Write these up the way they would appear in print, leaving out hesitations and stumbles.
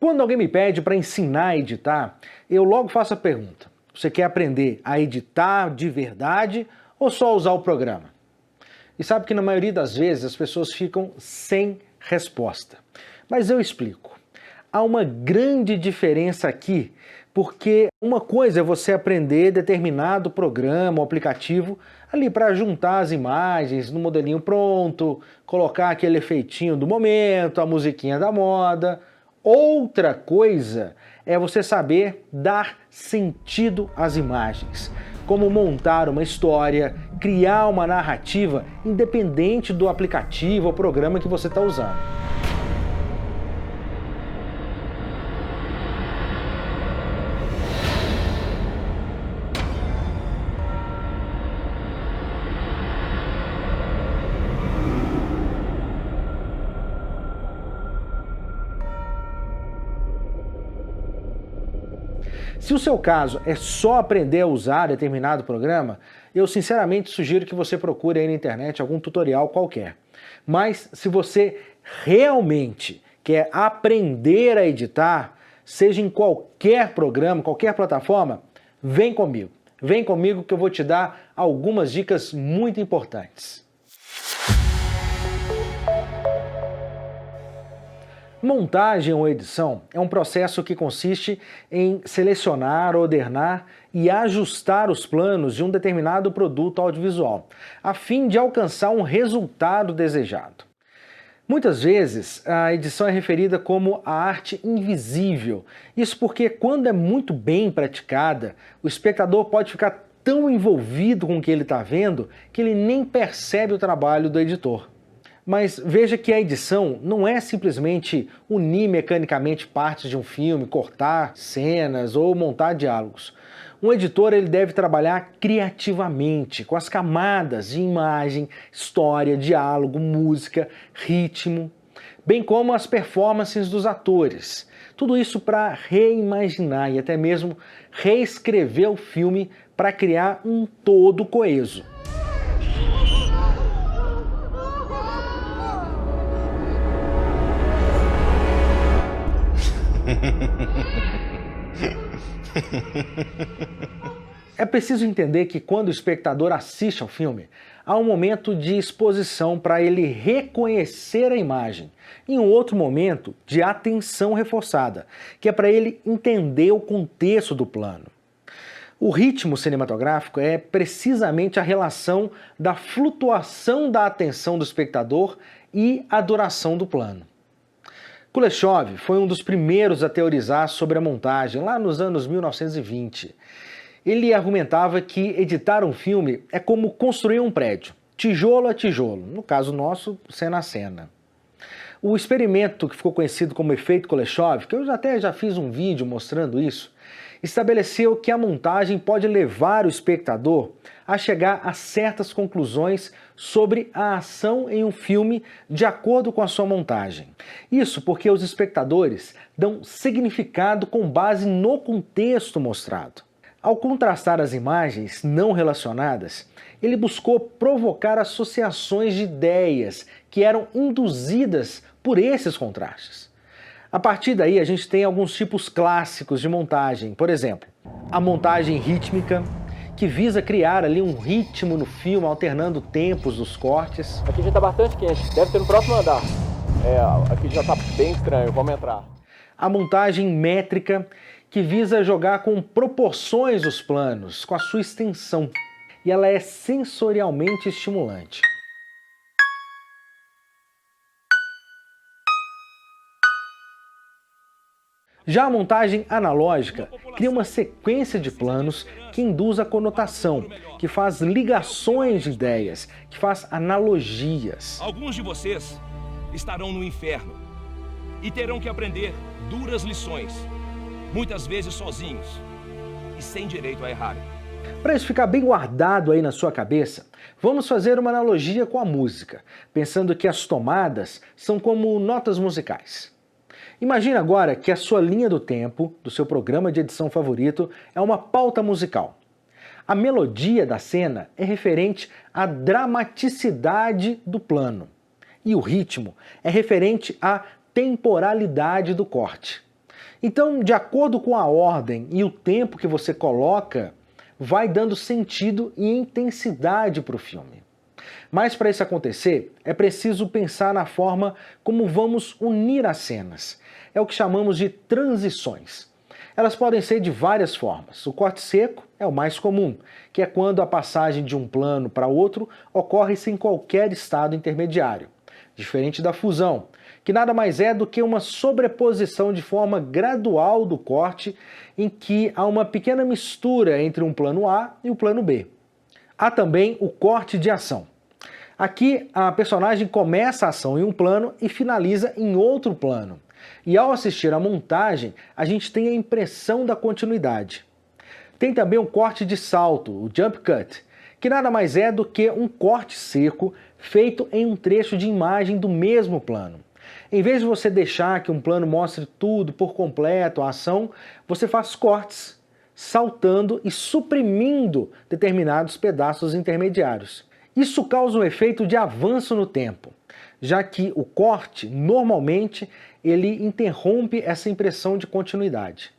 Quando alguém me pede para ensinar a editar, eu logo faço a pergunta: você quer aprender a editar de verdade ou só usar o programa? E sabe que na maioria das vezes as pessoas ficam sem resposta. Mas eu explico. Há uma grande diferença aqui, porque uma coisa é você aprender determinado programa ou aplicativo ali para juntar as imagens no modelinho pronto, colocar aquele efeitinho do momento, a musiquinha da moda. Outra coisa é você saber dar sentido às imagens, como montar uma história, criar uma narrativa independente do aplicativo ou programa que você está usando. Se o seu caso é só aprender a usar determinado programa, eu sinceramente sugiro que você procure aí na internet algum tutorial qualquer. Mas se você realmente quer aprender a editar, seja em qualquer programa, qualquer plataforma, vem comigo. Vem comigo que eu vou te dar algumas dicas muito importantes. Montagem ou edição é um processo que consiste em selecionar, ordenar e ajustar os planos de um determinado produto audiovisual, a fim de alcançar um resultado desejado. Muitas vezes, a edição é referida como a arte invisível. Isso porque, quando é muito bem praticada, o espectador pode ficar tão envolvido com o que ele está vendo que ele nem percebe o trabalho do editor. Mas veja que a edição não é simplesmente unir mecanicamente partes de um filme, cortar cenas ou montar diálogos. Um editor ele deve trabalhar criativamente, com as camadas de imagem, história, diálogo, música, ritmo, bem como as performances dos atores. Tudo isso para reimaginar e até mesmo reescrever o filme para criar um todo coeso. É preciso entender que quando o espectador assiste ao filme, há um momento de exposição para ele reconhecer a imagem e um outro momento de atenção reforçada, que é para ele entender o contexto do plano. O ritmo cinematográfico é precisamente a relação da flutuação da atenção do espectador e a duração do plano. Kuleshov foi um dos primeiros a teorizar sobre a montagem, lá nos anos 1920. Ele argumentava que editar um filme é como construir um prédio, tijolo a tijolo, no caso nosso, cena a cena. O experimento que ficou conhecido como efeito Kuleshov, que eu já fiz um vídeo mostrando isso, estabeleceu que a montagem pode levar o espectador a chegar a certas conclusões sobre a ação em um filme de acordo com a sua montagem. Isso porque os espectadores dão significado com base no contexto mostrado. Ao contrastar as imagens não relacionadas, ele buscou provocar associações de ideias que eram induzidas por esses contrastes. A partir daí, a gente tem alguns tipos clássicos de montagem. Por exemplo, a montagem rítmica, que visa criar ali um ritmo no filme, alternando tempos dos cortes. Aqui já está bastante quente, deve ter no próximo andar. Aqui já está bem estranho, vamos entrar. A montagem métrica, que visa jogar com proporções dos planos, com a sua extensão. E ela é sensorialmente estimulante. Já a montagem analógica cria uma sequência de planos que induz a conotação, que faz ligações de ideias, que faz analogias. Alguns de vocês estarão no inferno e terão que aprender duras lições, muitas vezes sozinhos e sem direito a errar. Para isso ficar bem guardado aí na sua cabeça, vamos fazer uma analogia com a música, pensando que as tomadas são como notas musicais. Imagine agora que a sua linha do tempo, do seu programa de edição favorito, é uma pauta musical. A melodia da cena é referente à dramaticidade do plano. E o ritmo é referente à temporalidade do corte. Então, de acordo com a ordem e o tempo que você coloca, vai dando sentido e intensidade para o filme. Mas para isso acontecer, é preciso pensar na forma como vamos unir as cenas. É o que chamamos de transições. Elas podem ser de várias formas. O corte seco é o mais comum, que é quando a passagem de um plano para outro ocorre sem qualquer estado intermediário. Diferente da fusão, que nada mais é do que uma sobreposição de forma gradual do corte, em que há uma pequena mistura entre um plano A e o plano B. Há também o corte de ação. Aqui, a personagem começa a ação em um plano e finaliza em outro plano. E ao assistir à montagem, a gente tem a impressão da continuidade. Tem também o corte de salto, o jump cut, que nada mais é do que um corte seco feito em um trecho de imagem do mesmo plano. Em vez de você deixar que um plano mostre tudo por completo, a ação, você faz cortes, saltando e suprimindo determinados pedaços intermediários. Isso causa um efeito de avanço no tempo, já que o corte, normalmente, ele interrompe essa impressão de continuidade.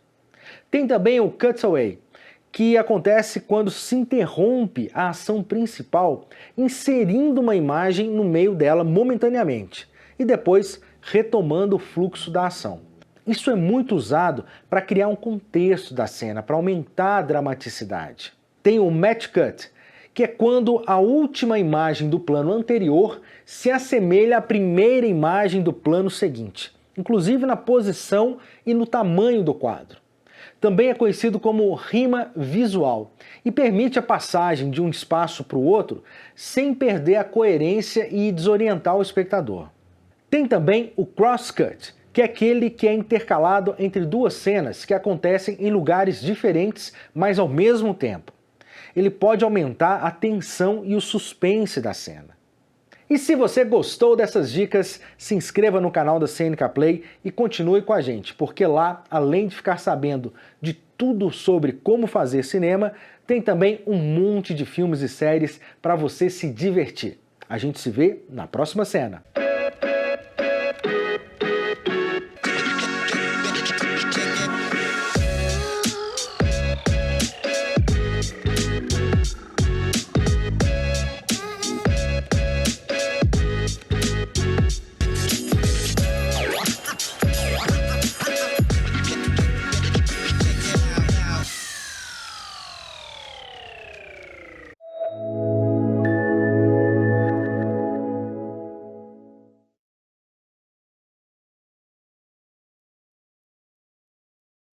Tem também o cutaway, que acontece quando se interrompe a ação principal, inserindo uma imagem no meio dela momentaneamente, e depois retomando o fluxo da ação. Isso é muito usado para criar um contexto da cena, para aumentar a dramaticidade. Tem o match cut, que é quando a última imagem do plano anterior se assemelha à primeira imagem do plano seguinte, inclusive na posição e no tamanho do quadro. Também é conhecido como rima visual e permite a passagem de um espaço para o outro sem perder a coerência e desorientar o espectador. Tem também o crosscut, que é aquele que é intercalado entre duas cenas que acontecem em lugares diferentes, mas ao mesmo tempo. Ele pode aumentar a tensão e o suspense da cena. E se você gostou dessas dicas, se inscreva no canal da CNK Play e continue com a gente, porque lá, além de ficar sabendo de tudo sobre como fazer cinema, tem também um monte de filmes e séries para você se divertir. A gente se vê na próxima cena.